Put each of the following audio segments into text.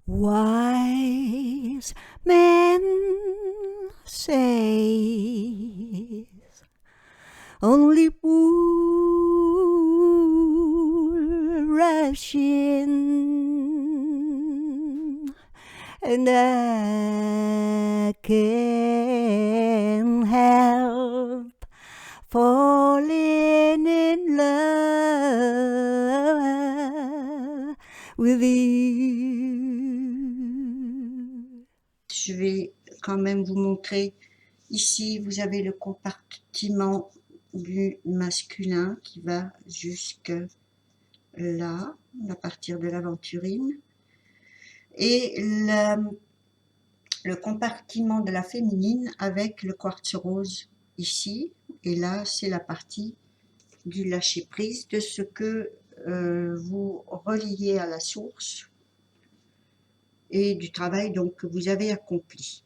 Wise men say only fool rush in, and I can't help falling in love with you. Je vais quand même vous montrer. Ici, vous avez le compartiment du masculin qui va jusque là, à partir de l'aventurine. Et le compartiment de la féminine avec le quartz rose ici. Et là, c'est la partie du lâcher-prise, de ce que vous reliez à la source et du travail donc que vous avez accompli.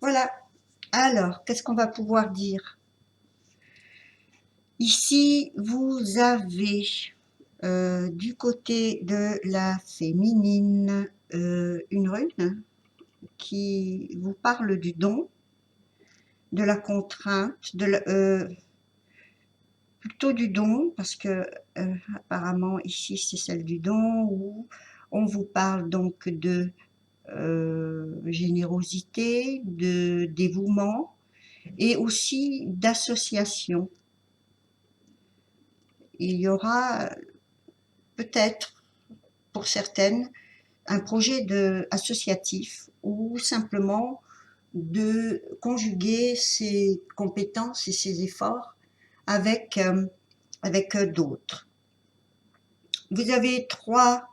Voilà. Alors, qu'est-ce qu'on va pouvoir dire? Ici, vous avez du côté de la féminine une rune qui vous parle du don, de la contrainte, plutôt du don, parce que apparemment ici c'est celle du don, où on vous parle donc de générosité, de dévouement et aussi d'association. Il y aura peut-être pour certaines un projet associatif ou simplement de conjuguer ses compétences et ses efforts avec, d'autres. Vous avez 3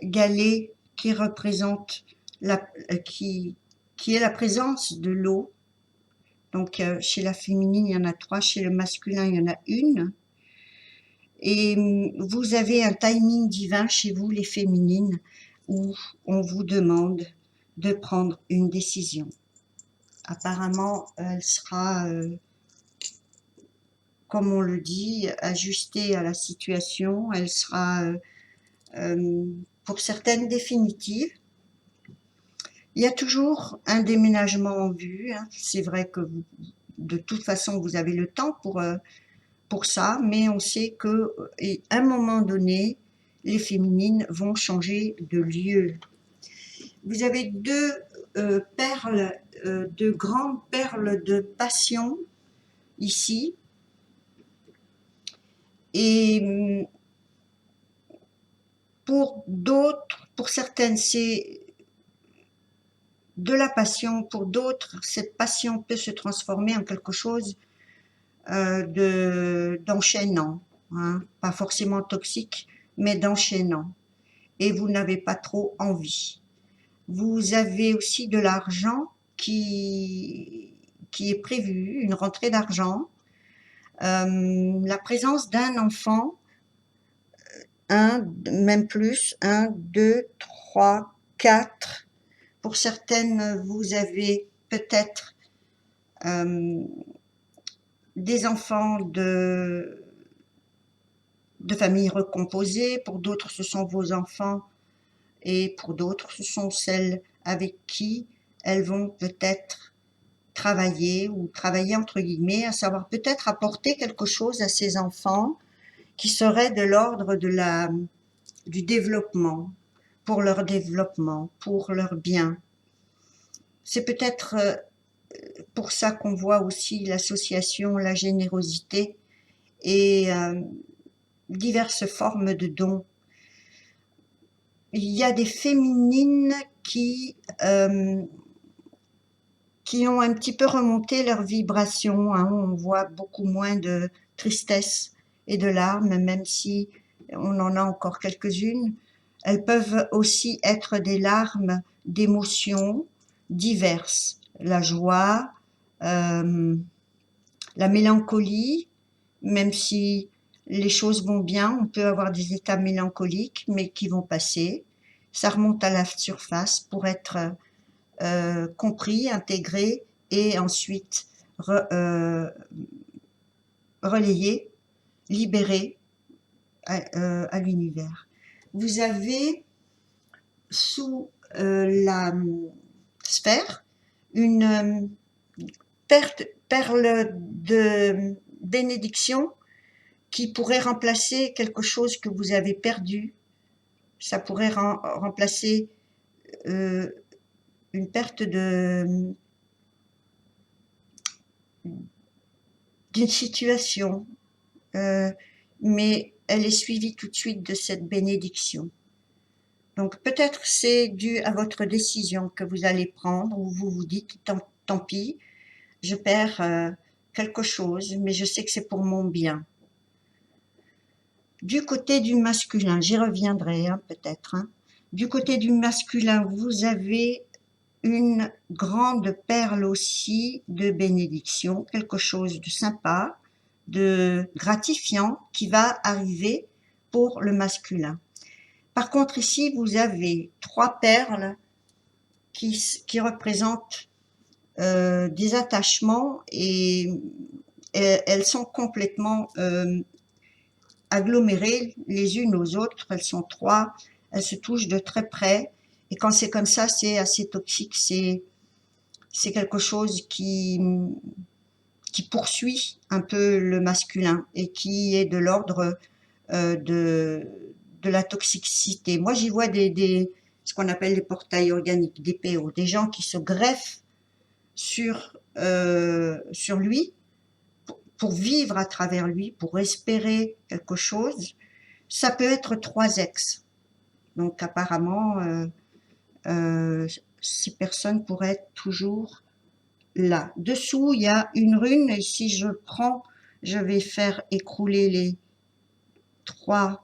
galets qui représentent qui est la présence de l'eau. Donc chez la féminine, il y en a 3, chez le masculin, il y en a une. Et vous avez un timing divin chez vous, les féminines, où on vous demande de prendre une décision. Apparemment, elle sera, comme on le dit, ajustée à la situation. Elle sera, pour certaines, définitive. Il y a toujours un déménagement en vue. Hein. C'est vrai que de toute façon, vous avez le temps pour ça, mais on sait que à un moment donné, les féminines vont changer de lieu. Vous avez 2 perles, 2 grandes perles de passion ici. Et pour d'autres, pour certaines, c'est de la passion. Pour d'autres, cette passion peut se transformer en quelque chose d'enchaînant, hein, pas forcément toxique, mais d'enchaînant. Et vous n'avez pas trop envie. Vous avez aussi de l'argent qui est prévu, une rentrée d'argent, la présence d'un enfant, même plus, 1, 2, 3, 4. Pour certaines, vous avez peut-être des enfants de familles recomposées, pour d'autres ce sont vos enfants, et pour d'autres ce sont celles avec qui elles vont peut-être travailler, ou travailler entre guillemets, à savoir peut-être apporter quelque chose à ces enfants qui serait de l'ordre du développement, pour leur développement, pour leur bien. C'est peut-être pour ça qu'on voit aussi l'association, la générosité et diverses formes de dons. Il y a des féminines qui ont un petit peu remonté leur vibration, hein. On voit beaucoup moins de tristesse et de larmes, même si on en a encore quelques-unes. Elles peuvent aussi être des larmes d'émotions diverses. La joie, la mélancolie, même si les choses vont bien, on peut avoir des états mélancoliques, mais qui vont passer. Ça remonte à la surface pour être compris, intégré et ensuite relayé, libéré à l'univers. Vous avez sous la sphère une perle de bénédiction qui pourrait remplacer quelque chose que vous avez perdu. Ça pourrait remplacer une perte d'une situation, mais elle est suivie tout de suite de cette bénédiction. Donc peut-être c'est dû à votre décision que vous allez prendre, où vous vous dites tant pis, je perds quelque chose, mais je sais que c'est pour mon bien. Du côté du masculin, j'y reviendrai peut-être. Du côté du masculin, vous avez une grande perle aussi de bénédiction, quelque chose de sympa, de gratifiant qui va arriver pour le masculin. Par contre, ici, vous avez 3 perles qui représentent des attachements et elles sont complètement agglomérées les unes aux autres. Elles sont 3, elles se touchent de très près. Et quand c'est comme ça, c'est assez toxique. C'est quelque chose qui poursuit un peu le masculin et qui est de l'ordre de la toxicité. Moi, j'y vois ce qu'on appelle les portails organiques, des PO, des gens qui se greffent sur lui pour vivre à travers lui, pour espérer quelque chose. Ça peut être 3 ex. Donc apparemment, ces personnes pourraient être toujours là. Dessous, il y a une rune et si je prends, je vais faire écrouler les 3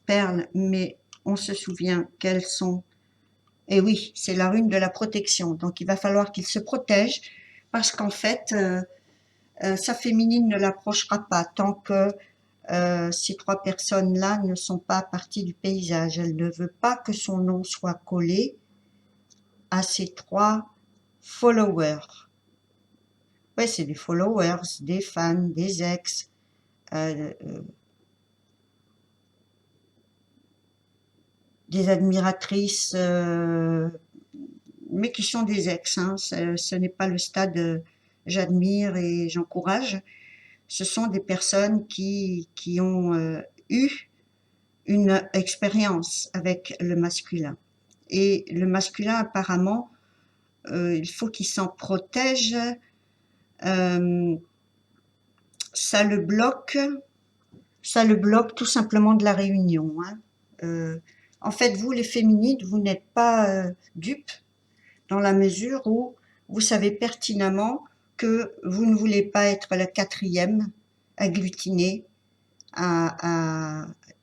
perles, mais on se souvient qu'elles sont... Et oui, c'est la rune de la protection. Donc il va falloir qu'il se protège parce qu'en fait, sa féminine ne l'approchera pas tant que ces 3 personnes-là ne sont pas parties du paysage. Elle ne veut pas que son nom soit collé à ces 3 followers. Ouais, c'est des followers, des fans, des ex, des admiratrices, mais qui sont des ex. Ce n'est pas le stade j'admire et j'encourage. Ce sont des personnes qui ont eu une expérience avec le masculin. Et le masculin, apparemment, il faut qu'il s'en protège. Ça le bloque tout simplement de la réunion. En fait, vous, les féminines, vous n'êtes pas dupes dans la mesure où vous savez pertinemment que vous ne voulez pas être la 4e agglutinée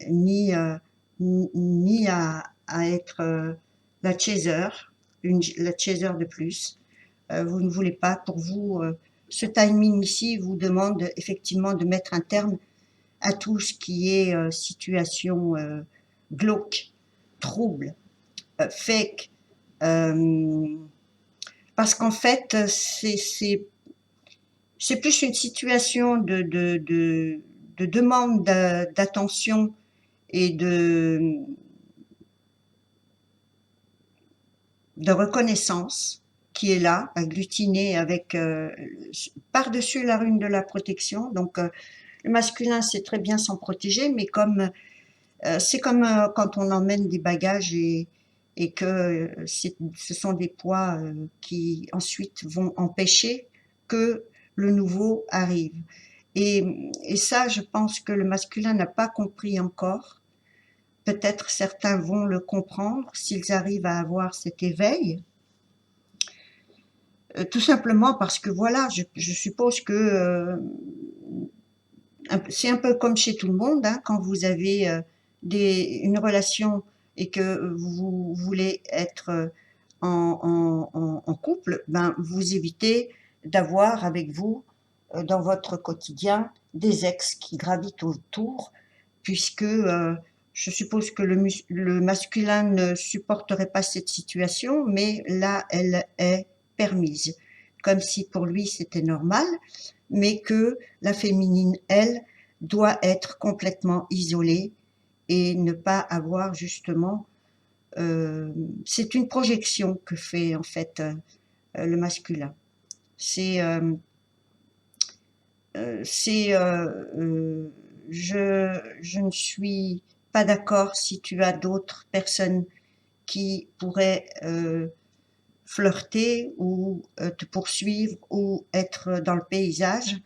ni à être la chaser, la chaser de plus. Vous ne voulez pas, pour vous, ce timing ici vous demande effectivement de mettre un terme à tout ce qui est situation glauque, trouble, fake, parce qu'en fait, c'est plus une situation de demande d'attention et de reconnaissance qui est là, agglutinée avec par-dessus la rune de la protection. Donc, le masculin sait très bien s'en protéger, mais comme c'est comme quand on emmène des bagages et que ce sont des poids qui ensuite vont empêcher que le nouveau arrive. Et ça, je pense que le masculin n'a pas compris encore. Peut-être certains vont le comprendre s'ils arrivent à avoir cet éveil. Tout simplement parce que voilà, je suppose que c'est un peu comme chez tout le monde, quand vous avez une relation et que vous voulez être en couple, ben vous évitez d'avoir avec vous dans votre quotidien des ex qui gravitent autour, puisque je suppose que le masculin ne supporterait pas cette situation, mais là, elle est permise, comme si pour lui c'était normal, mais que la féminine, elle, doit être complètement isolée et ne pas avoir justement... c'est une projection que fait en fait le masculin. C'est c'est je ne suis pas d'accord si tu as d'autres personnes qui pourraient flirter ou te poursuivre ou être dans le paysage,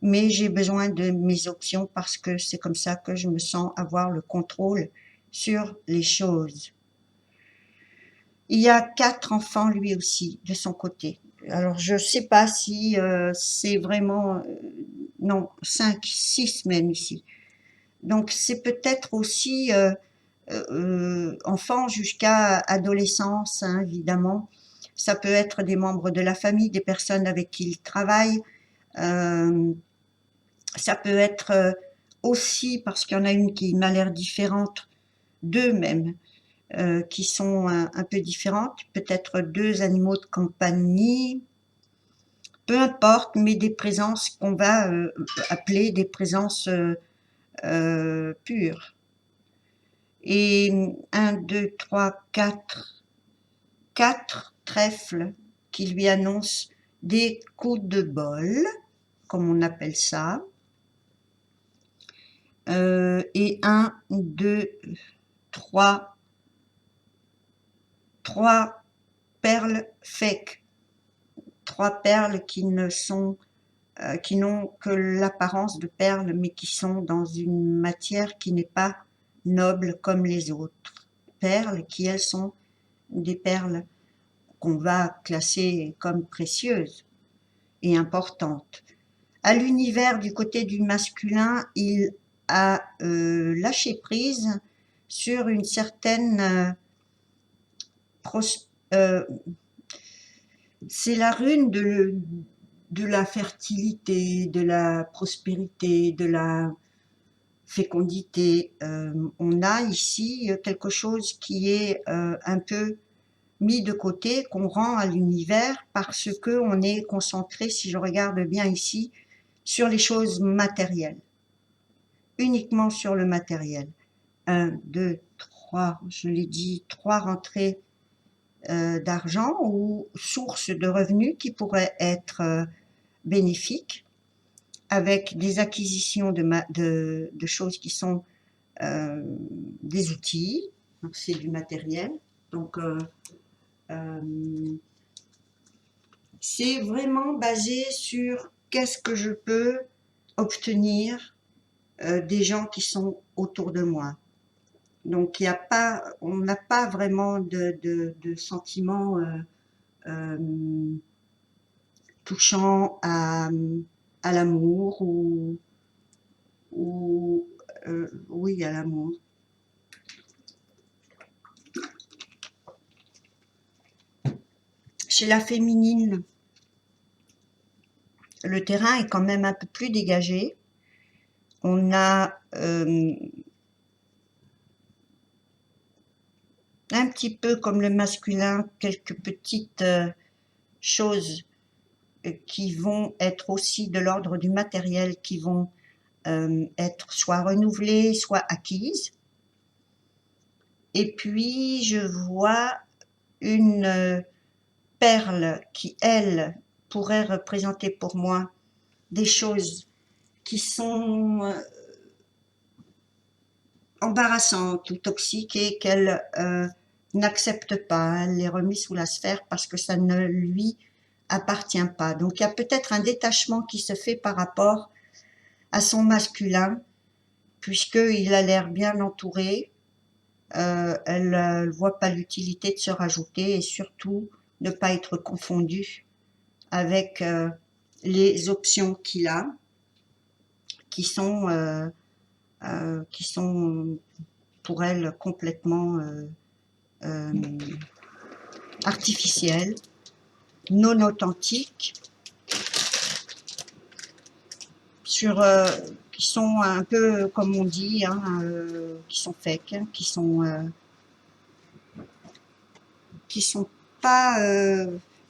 mais j'ai besoin de mes options parce que c'est comme ça que je me sens avoir le contrôle sur les choses. Il y a 4 enfants lui aussi de son côté. Alors je sais pas si c'est vraiment non 5, 6 même ici. Donc c'est peut-être aussi enfant jusqu'à adolescence, hein, évidemment. Ça peut être des membres de la famille, des personnes avec qui il travaille. Euh, Ça peut être aussi, parce qu'il y en a une qui m'a l'air différente d'eux même, qui sont un peu différentes, peut-être 2 animaux de compagnie, peu importe, mais des présences qu'on va appeler des présences pures. Et un, 2, 3, 4, 4 trèfles qui lui annoncent des coups de bol, comme on appelle ça. Et un, deux, trois perles fake, 3 perles qui ne sont qui n'ont que l'apparence de perles, mais qui sont dans une matière qui n'est pas noble comme les autres perles, qui elles sont des perles qu'on va classer comme précieuses et importantes. À l'univers du côté du masculin, il a lâché prise sur une certaine c'est la rune de la fertilité, de la prospérité, de la fécondité. On a ici quelque chose qui est un peu mis de côté, qu'on rend à l'univers parce que on est concentré, si je regarde bien ici, sur les choses matérielles, uniquement sur le matériel. 1, 2, 3, je l'ai dit, 3 rentrées d'argent ou sources de revenus qui pourraient être bénéfiques avec des acquisitions de choses qui sont des outils, c'est du matériel. Donc, c'est vraiment basé sur qu'est-ce que je peux obtenir des gens qui sont autour de moi. Donc, on n'a pas vraiment de sentiments touchant à l'amour ou oui, à l'amour. Chez la féminine, le terrain est quand même un peu plus dégagé. On a un petit peu comme le masculin, quelques petites choses qui vont être aussi de l'ordre du matériel, qui vont être soit renouvelées, soit acquises. Et puis, je vois une perle qui, elle, pourrait représenter pour moi des choses qui sont embarrassantes ou toxiques et qu'elle n'accepte pas. Elle les remet sous la sphère parce que ça ne lui appartient pas. Donc il y a peut-être un détachement qui se fait par rapport à son masculin, puisqu'il a l'air bien entouré. Elle ne voit pas l'utilité de se rajouter et surtout ne pas être confondue avec les options qu'il a, qui sont pour elle complètement artificielles, non authentiques. sur, qui sont un peu, comme on dit, hein, qui sont fake, hein, qui sont pas...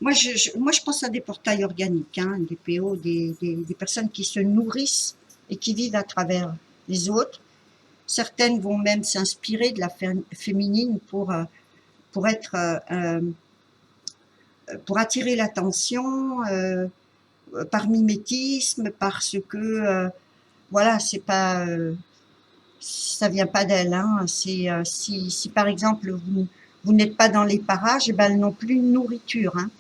moi, je pense à des portails organiques, hein, des PO, des personnes qui se nourrissent et qui vivent à travers les autres. Certaines vont même s'inspirer de la féminine pour être, pour attirer l'attention, par mimétisme, parce que, voilà, c'est pas, ça vient pas d'elle, hein. C'est, si par exemple vous n'êtes pas dans les parages, eh ben elles n'ont plus de nourriture, hein.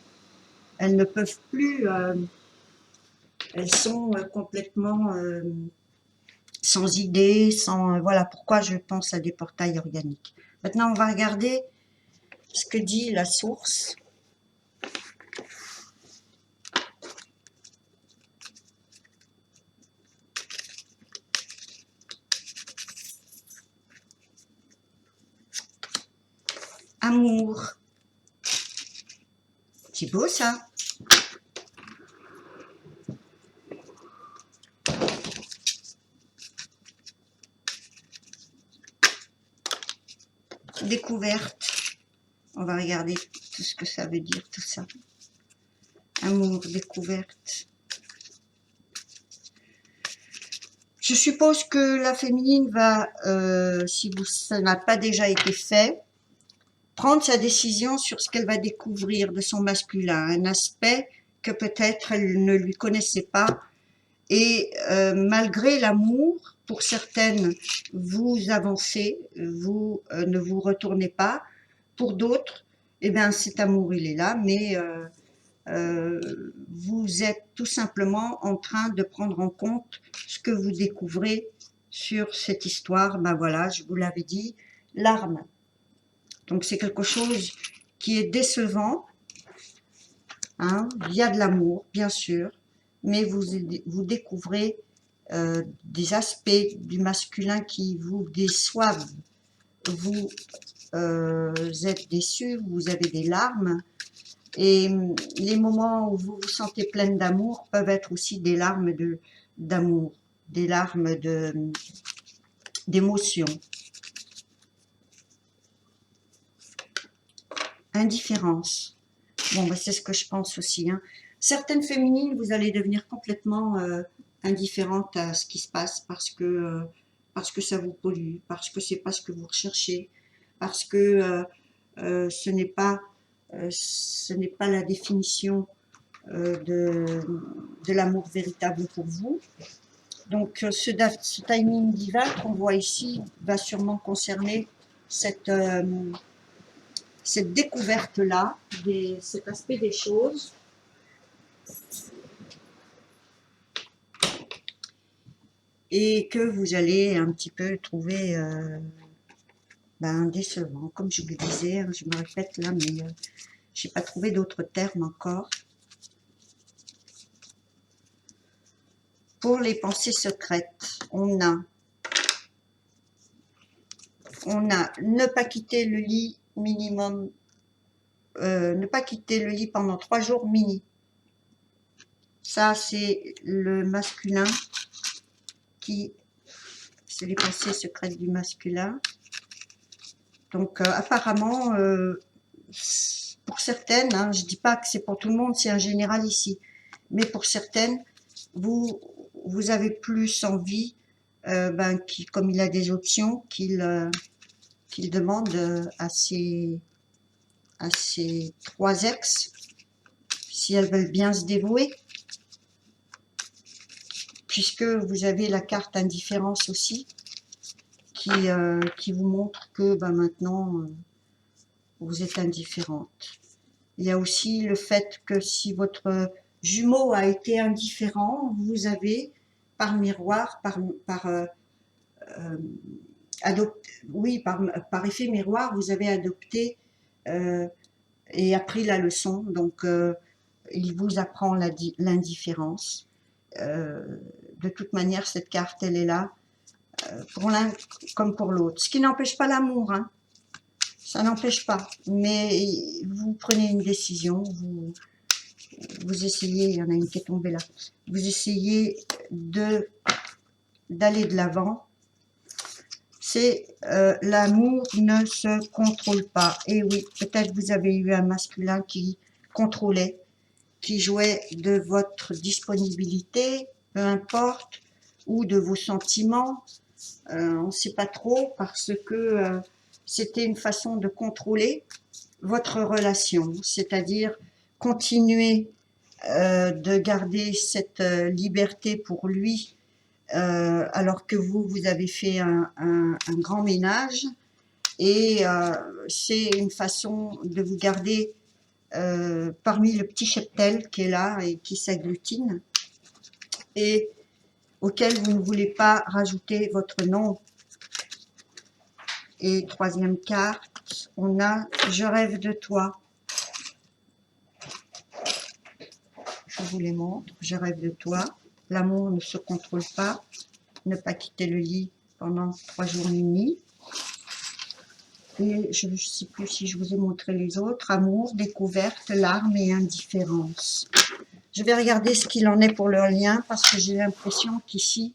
Elles ne peuvent plus, elles sont complètement sans idée, sans, voilà pourquoi je pense à des portails organiques. Maintenant, on va regarder ce que dit la source. Amour. C'est beau ça. Découverte. On va regarder tout ce que ça veut dire, tout ça. Amour, découverte. Je suppose que la féminine va, si ça n'a pas déjà été fait, prendre sa décision sur ce qu'elle va découvrir de son masculin, un aspect que peut-être elle ne lui connaissait pas. Et malgré l'amour, pour certaines, vous avancez, vous ne vous retournez pas. Pour d'autres, eh bien, cet amour, il est là, mais vous êtes tout simplement en train de prendre en compte ce que vous découvrez sur cette histoire. Ben voilà, je vous l'avais dit, l'arme. Donc c'est quelque chose qui est décevant, hein. Il y a de l'amour, bien sûr, mais vous découvrez des aspects du masculin qui vous déçoivent. Vous êtes déçus, vous avez des larmes, et les moments où vous vous sentez pleine d'amour peuvent être aussi des larmes d'amour, des larmes d'émotion. Indifférence. Bon, ben, c'est ce que je pense aussi, hein. Certaines féminines, vous allez devenir complètement indifférente à ce qui se passe parce que ça vous pollue, parce que c'est pas ce que vous recherchez, parce que ce n'est pas la définition de l'amour véritable pour vous. Donc ce timing divin qu'on voit ici va sûrement concerner cette découverte-là, cet aspect des choses. Et que vous allez un petit peu trouver décevant. Comme je vous le disais, hein, je me répète là, mais je n'ai pas trouvé d'autres termes encore. Pour les pensées secrètes, on a ne pas quitter le lit minimum, ne pas quitter le lit pendant 3 jours mini. Ça, c'est le masculin c'est les pensées secrètes du masculin. Donc, apparemment, pour certaines, hein, je ne dis pas que c'est pour tout le monde, c'est un général ici, mais pour certaines, vous avez plus envie, comme il a des options, qu'il demande à ses 3 ex, si elles veulent bien se dévouer, puisque vous avez la carte indifférence aussi, qui vous montre que maintenant, vous êtes indifférente. Il y a aussi le fait que si votre jumeau a été indifférent, vous avez, par miroir, par effet miroir, vous avez adopté et appris la leçon. Donc, il vous apprend l'indifférence. De toute manière, cette carte, elle est là, pour l'un comme pour l'autre. Ce qui n'empêche pas l'amour, hein. Ça n'empêche pas. Mais vous prenez une décision, vous essayez, il y en a une qui est tombée là, vous essayez d'aller de l'avant. C'est l'amour ne se contrôle pas. Et oui, peut-être vous avez eu un masculin qui contrôlait, qui jouait de votre disponibilité, peu importe, ou de vos sentiments. On ne sait pas trop parce que c'était une façon de contrôler votre relation, c'est-à-dire continuer de garder cette liberté pour lui alors que vous avez fait un grand ménage et c'est une façon de vous garder parmi le petit cheptel qui est là et qui s'agglutine et auquel vous ne voulez pas rajouter votre nom. Et troisième carte, on a « Je rêve de toi ». Je vous les montre. « Je rêve de toi ». L'amour ne se contrôle pas. Ne pas quitter le lit pendant 3 jours et nuit. Et je ne sais plus si je vous ai montré les autres. Amour, découverte, larmes et indifférence. Je vais regarder ce qu'il en est pour leur lien parce que j'ai l'impression qu'ici,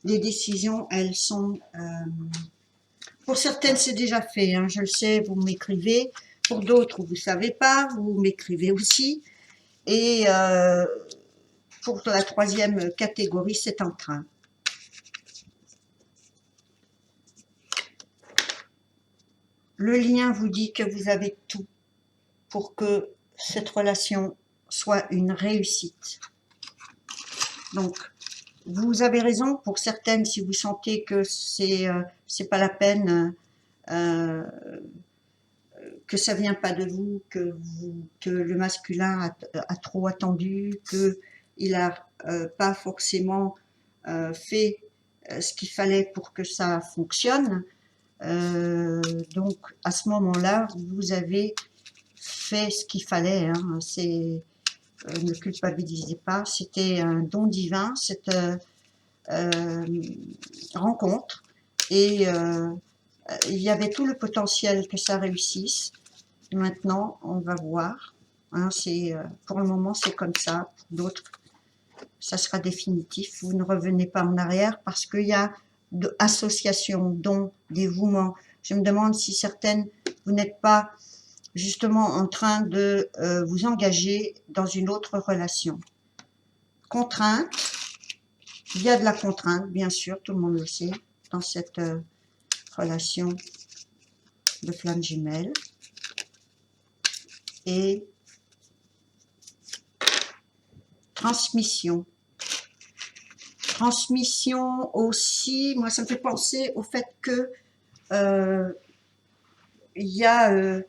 les décisions, elles sont... pour certaines, c'est déjà fait. Hein, je le sais, vous m'écrivez. Pour d'autres, vous ne savez pas. Vous m'écrivez aussi. Et pour la troisième catégorie, c'est en train. Le lien vous dit que vous avez tout pour que cette relation soit une réussite. Donc, vous avez raison, pour certaines, si vous sentez que c'est pas la peine, que ça vient pas de vous, que le masculin a trop attendu, qu'il a pas forcément fait ce qu'il fallait pour que ça fonctionne. Donc, à ce moment-là, vous avez fait ce qu'il fallait. Hein. Ne culpabilisez pas. C'était un don divin, cette rencontre. Et il y avait tout le potentiel que ça réussisse. Maintenant, on va voir. Hein, pour le moment, c'est comme ça. Pour d'autres, ça sera définitif. Vous ne revenez pas en arrière parce qu'il y a association, don, dévouement. Je me demande si certaines, vous n'êtes pas justement en train de vous engager dans une autre relation. Contrainte, il y a de la contrainte, bien sûr, tout le monde le sait, dans cette relation de flamme jumelle. Et transmission. Transmission aussi, moi ça me fait penser au fait que il y a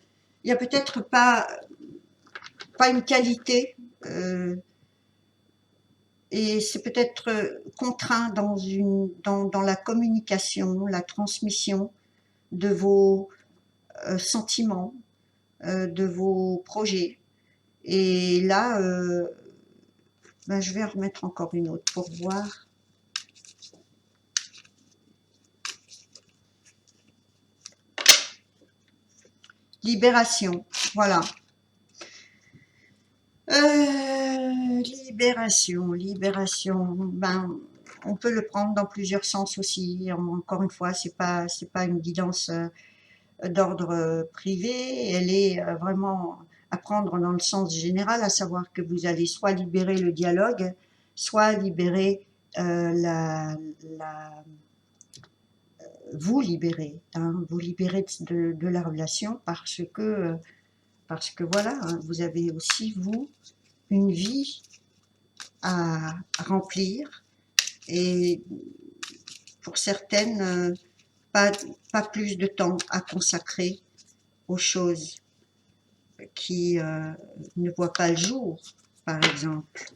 peut-être pas une qualité et c'est peut-être contraint dans la communication, la transmission de vos sentiments, de vos projets. Et là, je vais remettre encore une autre pour voir. Libération, voilà. Libération. On peut le prendre dans plusieurs sens aussi. Encore une fois, c'est pas une guidance d'ordre privé. Elle est vraiment à prendre dans le sens général, à savoir que vous allez soit libérer le dialogue, soit libérer vous libérer, hein, vous libérer de la relation parce que voilà, hein, vous avez aussi, vous, une vie à remplir et pour certaines, pas plus de temps à consacrer aux choses qui ne voient pas le jour, par exemple.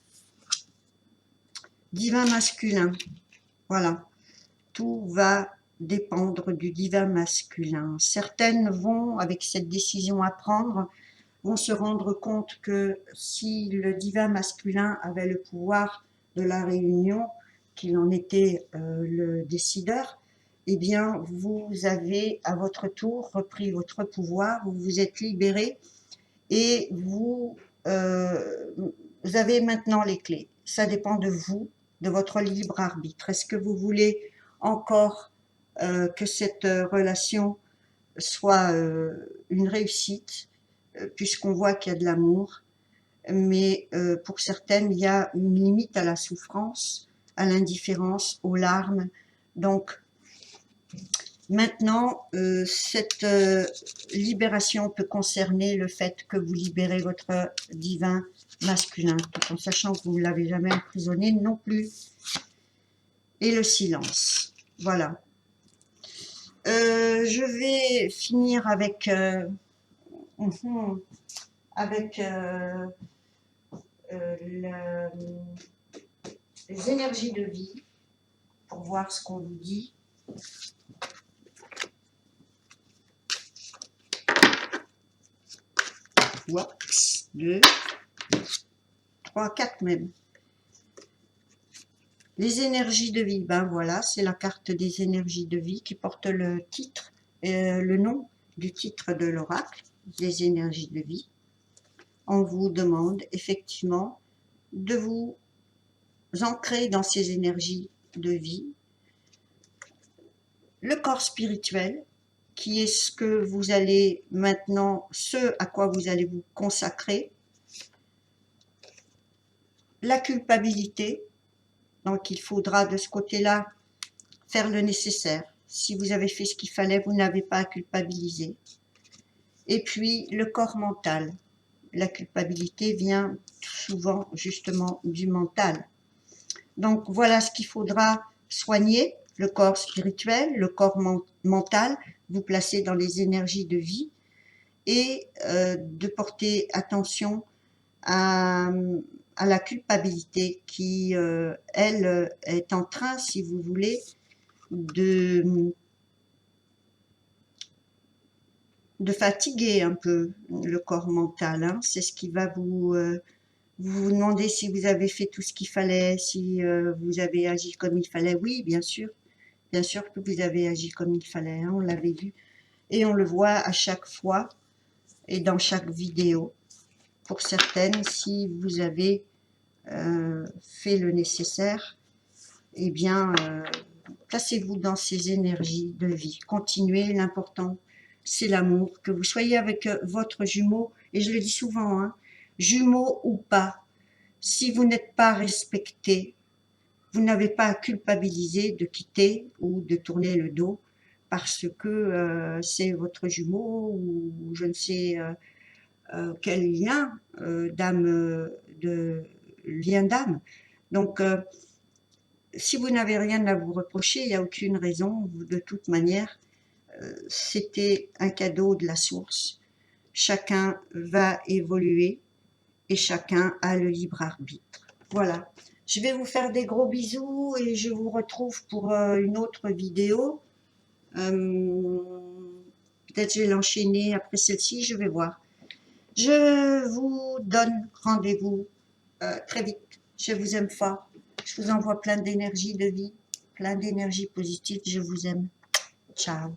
Divin masculin, voilà, tout va dépendre du divin masculin. Certaines vont, avec cette décision à prendre, vont se rendre compte que si le divin masculin avait le pouvoir de la réunion, qu'il en était le décideur, eh bien, vous avez à votre tour repris votre pouvoir, vous vous êtes libéré et vous avez maintenant les clés. Ça dépend de vous de votre libre arbitre. Est-ce que vous voulez encore que cette relation soit une réussite, puisqu'on voit qu'il y a de l'amour, mais pour certaines, il y a une limite à la souffrance, à l'indifférence, aux larmes. Donc, maintenant, cette libération peut concerner le fait que vous libérez votre divin masculin, tout en sachant que vous ne l'avez jamais emprisonné non plus. Et le silence. Voilà. Je vais finir avec les énergies de vie pour voir ce qu'on vous dit. Wax, 2, 3, 4 même. Les énergies de vie, ben voilà, c'est la carte des énergies de vie qui porte le titre, le nom du titre de l'oracle, des énergies de vie. On vous demande effectivement de vous ancrer dans ces énergies de vie. Le corps spirituel, qui est ce que vous allez maintenant, ce à quoi vous allez vous consacrer. La culpabilité, donc il faudra de ce côté-là faire le nécessaire. Si vous avez fait ce qu'il fallait, vous n'avez pas à culpabiliser. Et puis le corps mental. La culpabilité vient souvent justement du mental. Donc voilà ce qu'il faudra soigner, le corps spirituel, le corps mental, vous placer dans les énergies de vie et de porter attention à la culpabilité qui, elle, est en train, si vous voulez, de fatiguer un peu le corps mental. Hein. C'est ce qui va vous demander si vous avez fait tout ce qu'il fallait, si vous avez agi comme il fallait. Oui, bien sûr que vous avez agi comme il fallait, hein, on l'avait vu. Et on le voit à chaque fois et dans chaque vidéo. Pour certaines, si vous avez fait le nécessaire, eh bien, placez-vous dans ces énergies de vie. Continuez, l'important, c'est l'amour. Que vous soyez avec votre jumeau, et je le dis souvent, hein, jumeau ou pas, si vous n'êtes pas respecté, vous n'avez pas à culpabiliser de quitter ou de tourner le dos parce que c'est votre jumeau ou je ne sais quel lien d'âme, lien d'âme. Donc, si vous n'avez rien à vous reprocher, il n'y a aucune raison. De toute manière, c'était un cadeau de la source. Chacun va évoluer et chacun a le libre arbitre. Voilà. Je vais vous faire des gros bisous et je vous retrouve pour une autre vidéo. Peut-être je vais l'enchaîner après celle-ci, je vais voir. Je vous donne rendez-vous très vite. Je vous aime fort. Je vous envoie plein d'énergie de vie, plein d'énergie positive. Je vous aime. Ciao.